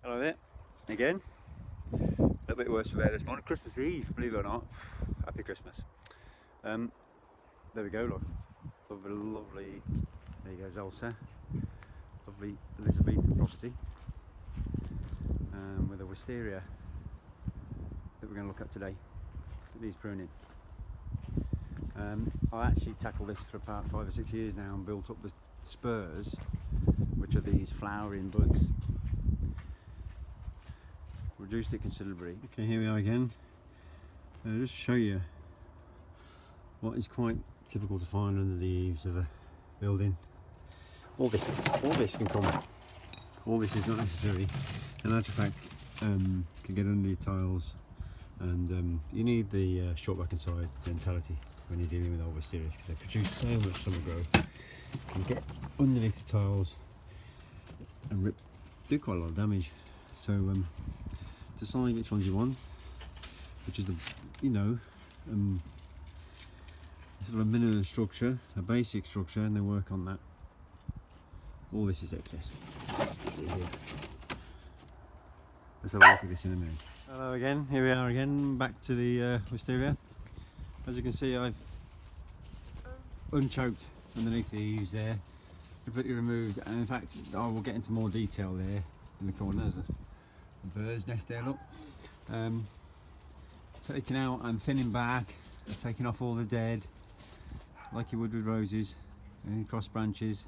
Hello there, again. A little bit worse for there this morning. Christmas Eve, believe it or not. Happy Christmas. There we go, look. Lovely, lovely. There you go, Zolta. Lovely Elizabethan property. With a wisteria that we're going to look at today. These pruning. I actually tackled this for about 5 or 6 years now and built up the spurs, which are these flowering buds. Reduced it considerably. Okay, here we are again. I'll just show you what is quite typical to find under the eaves of a building. All this can come. All this is not necessary. In actual fact, can get under your tiles, and you need the short back and side dentality when you're dealing with old wisterias, because they produce so much summer growth. You can get underneath the tiles and do quite a lot of damage. So decide which ones you want, which is the, sort of a minimum structure, a basic structure, and then work on that. All this is excess. Let's have a look at this in a minute. Hello again, here we are again, back to the wisteria. As you can see, I've unchoked underneath the eaves there, completely removed, and in fact I will get into more detail there in the corner. There's a bird's nest there, look. Taking out and thinning back, taking off all the dead, like you would with roses, and cross branches,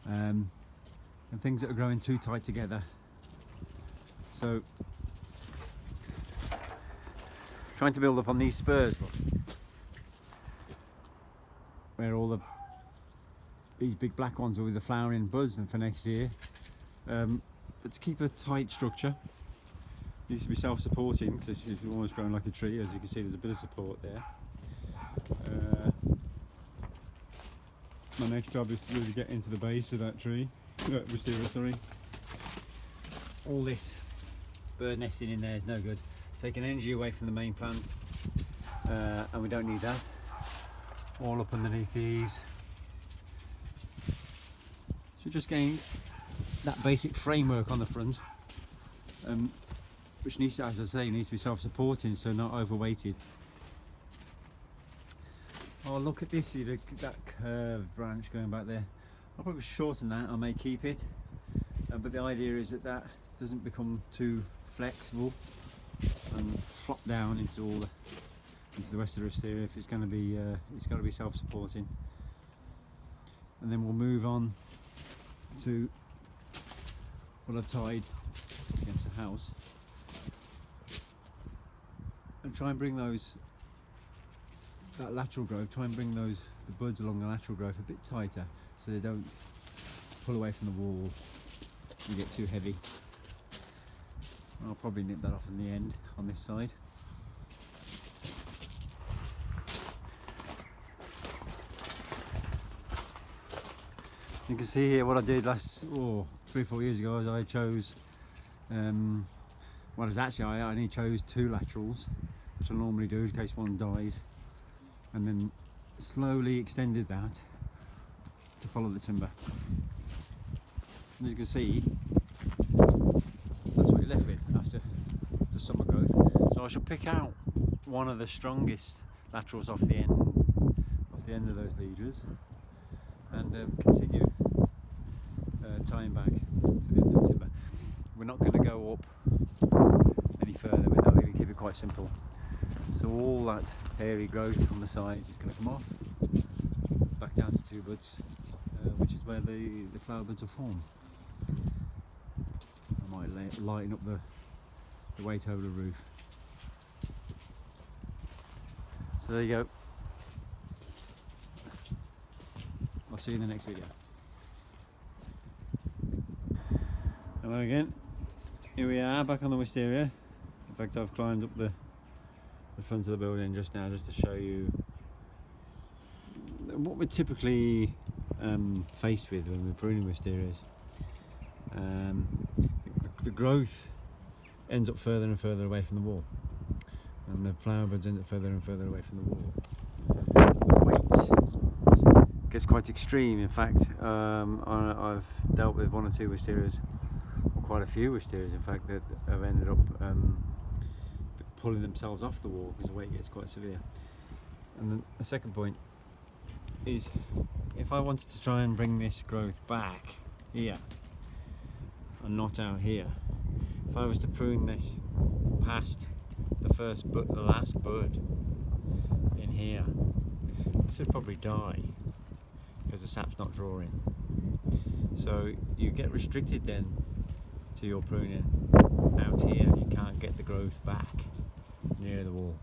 and things that are growing too tight together. So, trying to build up on these spurs, look, where all these big black ones are with the flowering buds and for next year. But to keep a tight structure, it needs to be self-supporting, because it's almost growing like a tree. As you can see, there's a bit of support there. My next job is to really get into the base of that tree, wisteria, sorry. All this bird nesting in there is no good. Taking energy away from the main plant, and we don't need that. All up underneath the eaves. So just getting that basic framework on the front, which needs to, as I say, needs to be self-supporting, so not overweighted. Oh, look at this, see that curved branch going back there. I'll probably shorten that, I may keep it, but the idea is that that doesn't become too flexible and flop down into the rest of the wisteria. If it's going to be, it's got to be self-supporting. And then we'll move on to what I've tied against the house, and try and bring that lateral growth, try and bring the buds along the lateral growth a bit tighter, so they don't pull away from the wall and get too heavy. I'll probably nip that off in the end on this side. You can see here what I did 3 or 4 years ago, is I chose, I only chose 2 laterals, which I normally do in case one dies, and then slowly extended that to follow the timber. And as you can see, that's what you're left with after the summer growth. So I shall pick out one of the strongest laterals off the end of those leaders, and continue tying back to the end of the timber. We're not going to go up any further with that. We're going to keep it quite simple. So all that hairy growth on the sides is going to come off, back down to 2 buds, which is where the flower buds will form. I might lighten up the weight over the roof. So there you go. I'll see you in the next video. Hello again. Here we are, back on the wisteria. In fact, I've climbed up the front of the building just now, just to show you what we're typically faced with when we're pruning wisterias. The growth ends up further and further away from the wall, and the flower buds end up further and further away from the wall. The weight gets quite extreme. In fact, I've dealt with 1 or 2 wisterias, or quite a few wisterias in fact that have ended up pulling themselves off the wall because the weight gets quite severe. And then the second point is, if I wanted to try and bring this growth back here and not out here, if I was to prune this past the last bud in here, this would probably die because the sap's not drawing. So you get restricted then to your pruning out here. You can't get the growth back near the wall.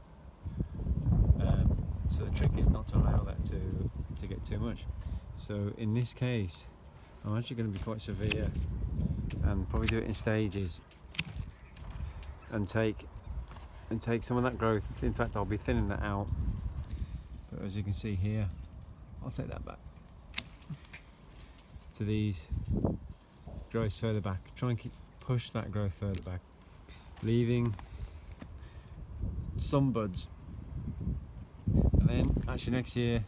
So the trick is not to allow that to get too much. So in this case, I'm actually going to be quite severe and probably do it in stages and take some of that growth. In fact, I'll be thinning that out. But as you can see here, I'll take that back to these growths further back. Try and push that growth further back, leaving some buds. And then actually next year,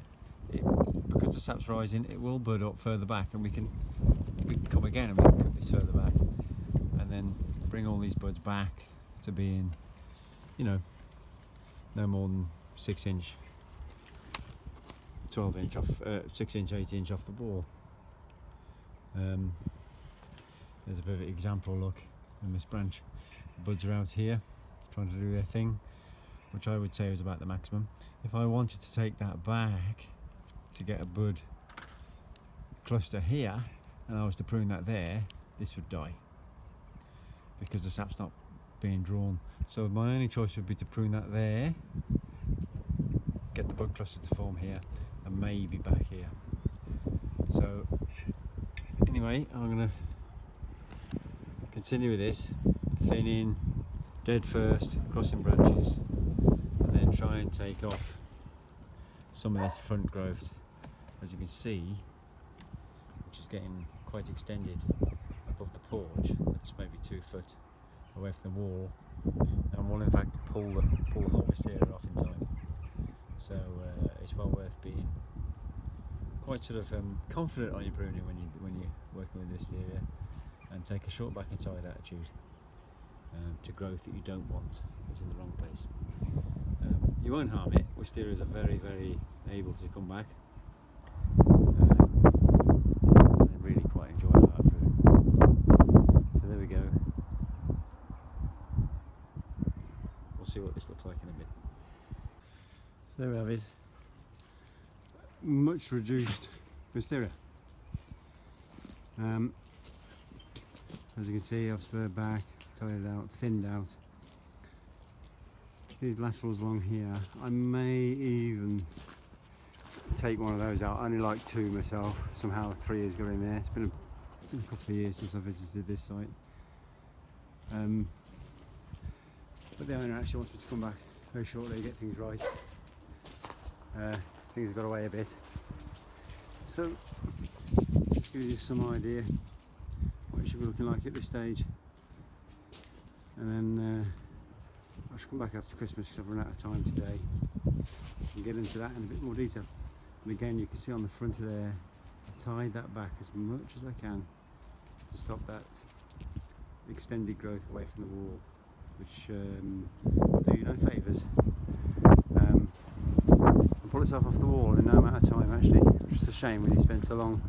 because the sap's rising, it will bud up further back, and we can come again and we can cut this further back, and then bring all these buds back to being, you know, no more than 6 inch, 12 inch off, 6 inch, 8 inch off the ball. There's a perfect example, look, in this branch. The buds are out here trying to do their thing, which I would say was about the maximum. If I wanted to take that back to get a bud cluster here, and I was to prune that there, this would die because the sap's not being drawn. So my only choice would be to prune that there, get the bud cluster to form here, and maybe back here. So anyway, I'm going to continue with this, thinning, dead first, crossing branches, and then try and take off some of this front growth, as you can see, which is getting quite extended above the porch. It's maybe 2 foot away from the wall, and will in fact pull the whole wisteria off in time. So it's well worth being quite sort of confident on your pruning when you're working with wisteria, and take a short back inside attitude to growth that you don't want. It's in the wrong place. You won't harm it. Wisterias are very, very able to come back. I really quite enjoy that prune. So there we go. We'll see what this looks like in a bit. So there we have it. Much reduced wisteria. As you can see, I've spurred back, tied it out, thinned out. These laterals along here, I may even take one of those out. I only like 2 myself. Somehow 3 has got in there. It's been a couple of years since I visited this site. But the owner actually wants me to come back very shortly to get things right. Things have got away a bit. So, just gives you some idea what it should be looking like at this stage. And then I should come back after Christmas because I've run out of time today and get into that in a bit more detail. And again, you can see on the front of there, I've tied that back as much as I can to stop that extended growth away from the wall, which will do you no favours. And pull itself off the wall in no amount of time actually. It's just a shame when you spend so long